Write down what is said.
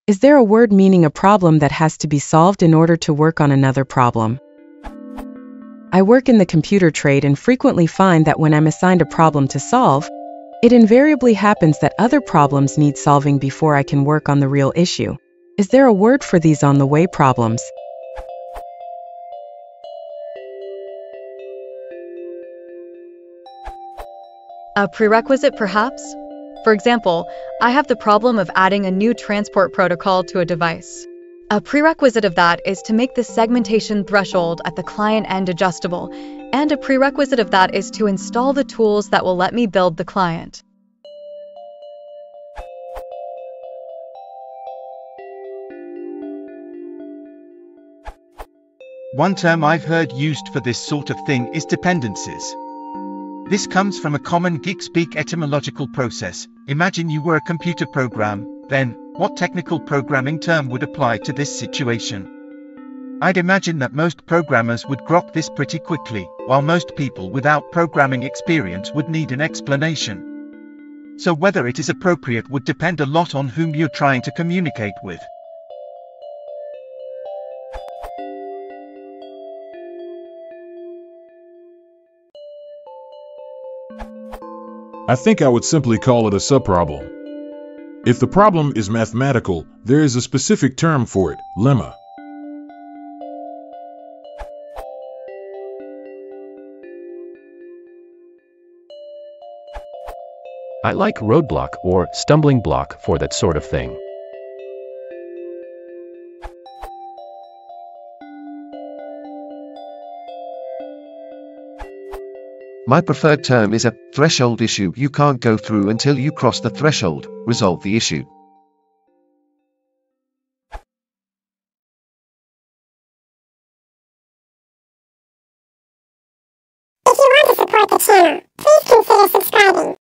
Is there a word meaning a problem that has to be solved in order to work on another problem? I work in the computer trade and frequently find that when I'm assigned a problem to solve, it invariably happens that other problems need solving before I can work on the real issue. Is there a word for these on-the-way problems? A prerequisite, perhaps? For example, I have the problem of adding a new transport protocol to a device. A prerequisite of that is to make the segmentation threshold at the client end adjustable, and a prerequisite of that is to install the tools that will let me build the client. One term I've heard used for this sort of thing is dependencies. This comes from a common geek-speak etymological process. Imagine you were a computer program, then, what technical programming term would apply to this situation? I'd imagine that most programmers would grok this pretty quickly, while most people without programming experience would need an explanation. So whether it is appropriate would depend a lot on whom you're trying to communicate with. I think I would simply call it a subproblem. If the problem is mathematical, there is a specific term for it, lemma. I like roadblock or stumbling block for that sort of thing. My preferred term is a threshold issue. You can't go through until you cross the threshold. Resolve the issue. If you want to support the channel, please consider subscribing.